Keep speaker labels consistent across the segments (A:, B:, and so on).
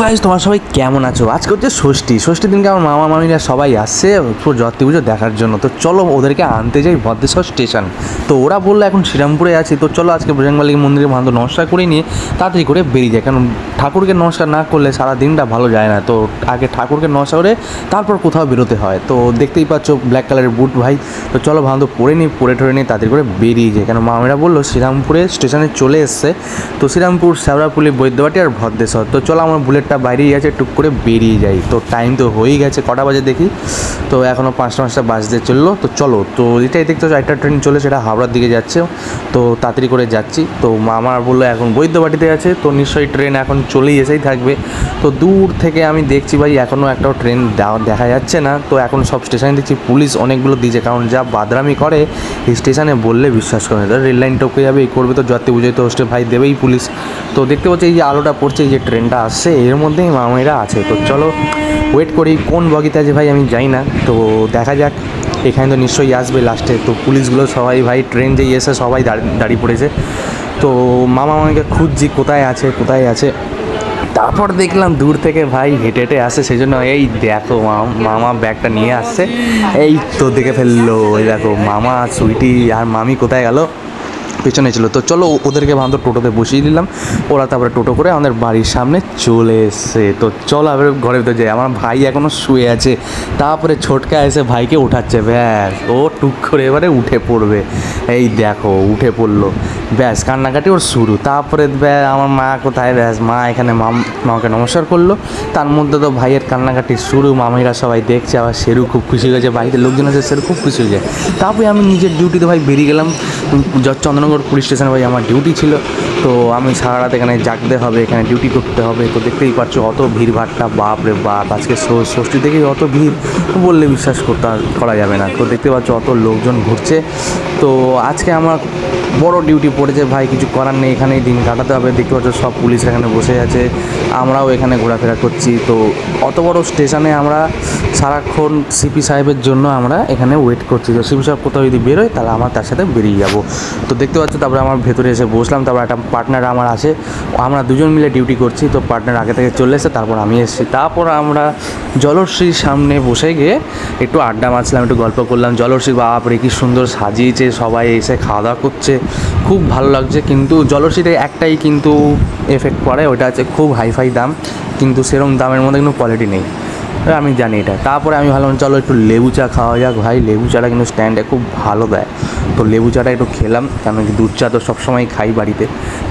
A: Guys তোমরা সবাই কেমন আছো? আজকে হচ্ছে ষষ্ঠী দিনকে আমার মামা মামিরা সবাই আসছে জয়ন্তী পুজো দেখার জন্য। তো চলো ওদেরকে আনতে যাই ভদ্রেশ্বর স্টেশন। তো ওরা বললো এখন শ্রীরামপুরে আছি, তো চলো আজকে বজরংবলী মন্দিরে ভালো নমস্কার করে নিয়ে তাড়াতাড়ি করে বেরিয়ে যায়, কারণ ঠাকুরকে নমস্কার না করলে সারা দিনটা ভালো যায় না। তো আগে ঠাকুরকে নমস্কার করে তারপর কোথাও বেরোতে হয়। তো দেখতেই পাচ্ছ ব্ল্যাক কালারের বুট ভাই। তো চলো ভালো পরে নিই, পরে নিয়ে তাড়াতাড়ি করে বেরিয়ে যায়, কেন মামিরা বললো শ্রীরামপুরে স্টেশনে চলে এসছে। তো শ্রীরামপুর, শ্যাওড়াপুলি, বৈদ্যবাটি আর ভদ্রেশ্বর। তো চলো আমার বুলেটটা বাইরেই আছে, টুক করে বেরিয়ে যাই। তো টাইম তো হয়েই গেছে, কটা বাজে দেখি, তো এখনও 5টা বাজতে চললো। তো চলো, তো এটাই দেখতে হচ্ছে একটা ট্রেন চলে, সেটা হাওড়ার দিকে যাচ্ছে। তো তাড়াতাড়ি করে যাচ্ছি। তো মামা বললো এখন বৈদ্যবাটিতে আছে, তো নিশ্চয়ই ট্রেন এখন চলেই এসেই থাকবে। তো দূর থেকে আমি দেখছি ভাই এখনও একটাও ট্রেন দেখা যাচ্ছে না। তো এখন সব স্টেশনে দেখছি পুলিশ অনেকগুলো দিয়েছে, কারণ যা বাদরামি করে এই স্টেশনে বললে বিশ্বাস করে না। রেল লাইন টপকে যাবে, এই করবে, তো যাত্রী বুঝে তো হোস্টে ভাই দেবেই পুলিশ। তো দেখতে পাচ্ছি এই যে আলোটা পড়ছে, এই যে ট্রেনটা আসছে, এর মধ্যেই মামিরা আছে। তো চলো ওয়েট করি, কোন বগিতে আছে ভাই আমি যাই না, তো দেখা যাক। এখানে তো নিশ্চয়ই আসবে লাস্টে। তো পুলিশগুলো সবাই ভাই ট্রেন যেই এসে সবাই দাঁড়িয়ে পড়েছে। তো মামা মামিকে খুঁজছি কোথায় আছে। তারপর দেখলাম দূর থেকে ভাই হেঁটে হেঁটে আসে, সেই জন্য এই দেখো মামা ব্যাগটা নিয়ে আসছে, এই তো দেখে ফেললো। ওই দেখো মামা, সুইটি আর মামি কোথায় গেল, পেছনে ছিল। তো চলো ওদেরকে ভালো টোটোতে বসিয়ে দিলাম, ওরা তারপরে টোটো করে আমাদের বাড়ির সামনে চলে এসছে। তো চলো আবার ঘরের ভিতরে যাই। আমার ভাই এখনও শুয়ে আছে, তারপরে ছোটকা এসে ভাইকে উঠাচ্ছে, ব্যাস ও টুক করে এবারে উঠে পড়বে। এই দেখো উঠে পড়লো, ব্যাস কান্নাকাটি ওর শুরু। তারপরে আমার মা কোথায়, ব্যাস মা এখানে মামাকে নমস্কার করলো। তার মধ্যে তো ভাইয়ের কান্নাকাটি শুরু, মামিরা সবাই দেখছে, আবার সেরু খুব খুশি হয়ে গেছে, বাড়িতে লোকজন আছে, সেরু খুব খুশি হয়ে যায়। তারপরে আমি নিজের ডিউটিতে ভাই বেরিয়ে গেলাম চন্দননগর পুলিশ স্টেশনে। ভাই আমার ডিউটি ছিল, তো আমি সারা রাত এখানে জাগতে হবে, এখানে ডিউটি করতে হবে। তো দেখতেই পাচ্ছ অত ভিড়ভাড়টা, বাপ রে বাপ, আজকে ষষ্ঠী থেকেই অত ভিড় বললে বিশ্বাস করা যাবে না। তো দেখতে পাচ্ছ অত লোকজন ঘুরছে। তো আজকে আমার বড় ডিউটি পড়েছে ভাই, কিছু করার নেই, এখানেই দিন কাটাতে হবে। দেখতে পাচ্ছ সব পুলিশ এখানে বসে আছে, আমরাও এখানে ঘোরাফেরা করছি। তো অত বড় স্টেশনে আমরা সারাক্ষণ সিপি সাহেবের জন্য আমরা এখানে ওয়েট করছি। তো সিপি সাহেব কোথাও যদি বেরোয় তাহলে আমরা তার সাথে বেরিয়ে যাব। তো দেখতে পাচ্ছ তারপরে আমার ভেতরে এসে বসলাম, তারপর একটা পার্টনার আমার আছে, আমরা দুজন মিলে ডিউটি করছি। তো পার্টনার আগে থেকে চলে এসে তারপর আমি এসেছি। তারপর আমরা জলশ্রীর সামনে বসে গিয়ে একটু আড্ডা মারছিলাম, একটু গল্প করলাম। জলশ্রী বাপরে কি সুন্দর সাজিয়েছে, সবাই এসে খাওয়া দাওয়া করছে, খুব ভালো লাগছে। কিন্তু জলশ্রীতে একটাই কিন্তু এফেক্ট পড়ে, ওটা হচ্ছে খুব হাইফাই দাম, কিন্তু সেরকম দামের মধ্যে কোনো কোয়ালিটি নেই, আমি জানি এটা। তারপরে আমি ভাবলাম চলো একটু লেবু চা খাওয়া যাক। ভাই লেবু চাটা কিন্তু স্ট্যান্ডে খুব ভালো দেয়, তো লেবু চাটা একটু খেলাম, কারণ কি দুধ চা তো সবসময় খাই বাড়িতে।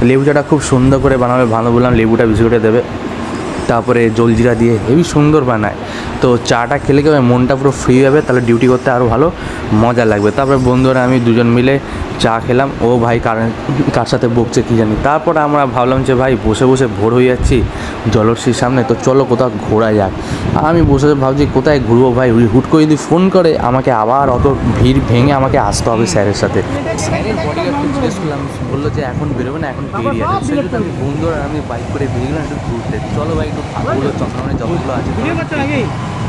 A: লেবু চাটা খুব সুন্দর করে বানাবে, ভালো বললাম লেবুটা বেশি করে দেবে, তারপরে জলজিরা দিয়ে হেবি সুন্দর বানায়। তো চাটা খেলে কি মনটা পুরো ফ্রি হবে, তাহলে ডিউটি করতে আরও ভালো মজা লাগবে। তারপরে বন্ধুরা আমি দুজন মিলে চা খেলাম, ও ভাই কার সাথে বকছে কী জানি। তারপর আমরা ভাবলাম যে ভাই বসে বসে ভোর হয়ে যাচ্ছি জলশ্রীর সামনে, তো চলো কোথাও ঘোরা যাক। আমি বসে ভাবছি কোথায় ঘুরবো ভাই, হুট করে যদি ফোন করে আমাকে আবার অত ভিড় ভেঙে আমাকে আসতে হবে স্যারের সাথে। স্যারের বডিগার্ডকে জিজ্ঞেস করলাম, বললো যে এখন বেরোবে না, এখন বেরিয়ে আছে। সেই জন্য আমি বন্ধুরা আমি বাইক করে বেরিয়ে গেলাম একটু ঘুরতে। চলো ভাই একটু ঠাকুরগুলো চন্দ্রমণি যতগুলো আছে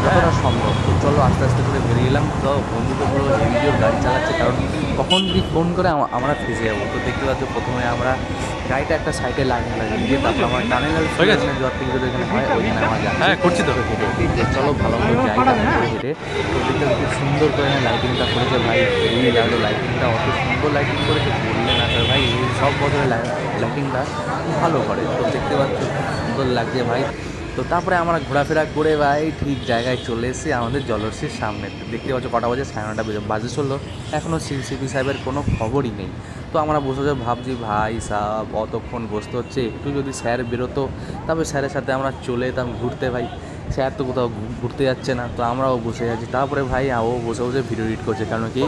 A: যতটা সম্ভব, তো চলো আস্তে আস্তে করে বেরিয়ে গেলাম। তো বন্ধু তো পুরো হেভিজোর গাড়ি চালাচ্ছে, কারণ কখন যদি ফোন করে আমরা ফেসে যাবো। তো দেখতে পাচ্ছ প্রথমে আমরা গাড়িটা একটা সাইডে লাগিয়ে দিয়ে তারপর আমার টানেল হয়ে গেছে এখানে হয়, ওইখানে আমার করছি তো হেঁটে। চলো ভালো মতো জায়গাটা হেঁটে। তো দেখতে খুব সুন্দর করে লাইটিংটা করেছে ভাই, হেভি লাগলো লাইটিংটা, অত সুন্দর লাইটিং করেছে বললে না স্যার ভাই, এই সব বছরের লাইটিংটা ভালো করে। তো দেখতে পাচ্ছ সুন্দর লাগছে ভাই। তো তারপরে আমরা ঘোরাফেরা করে ভাই ঠিক জায়গায় চলে এসেছি আমাদের জলশ্রীর সামনে। দেখতে পাচ্ছ কটা বাজে, 9:30 বাজে চললো, এখনও সিপি সাহেবের কোনো খবরই নেই। তো আমরা বসে ভাবছি ভাই সাহেব অতক্ষণ বসতে হচ্ছে, একটু যদি স্যার বেরোতো তারপরে স্যারের সাথে আমরা চলে যেতাম ঘুরতে। ভাই স্যার তো কোথাও ঘুরতে যাচ্ছে না, তো আমরাও বসে যাচ্ছি। তারপরে ভাই ও বসে ভিডিও এডিট করছে, কারণ কি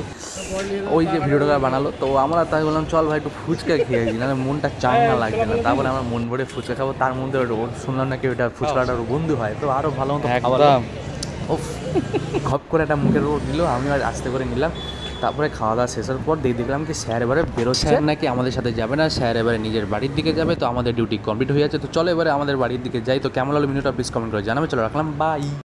A: ওই যে ভিডিওটা বানালো। তো আমরা তাই বললাম চল ভাই একটু ফুচকা খেয়ে যাই, নাহলে মনটা চাঙ্গা লাগছে না। তারপরে আমরা মন ভরে ফুচকা খাবো, তার মধ্যে শুনলাম নাকি ওটা ফুচকাটা ওর বন্ধু হয়, তো আরও ভালো মতো খাবার খপ করে একটা মুখের উপর দিল, আমি আর আস্তে করে নিলাম। তারপরে খাওয়া দাওয়া শেষের পর দেখলাম কি স্যার এবারে বেরোচ্ছে, স্যার নাকি আমাদের সাথে যাবে না, স্যার এবারে নিজের বাড়ির দিকে যাবে। তো আমাদের ডিউটি কমপ্লিট হয়ে যাচ্ছে, তো চলো এবারে আমাদের বাড়ির দিকে যাই। তো কেমন হলো ভিডিওটা প্লিজ কমেন্ট করে জানাবে। চলো রাখলাম, বাই।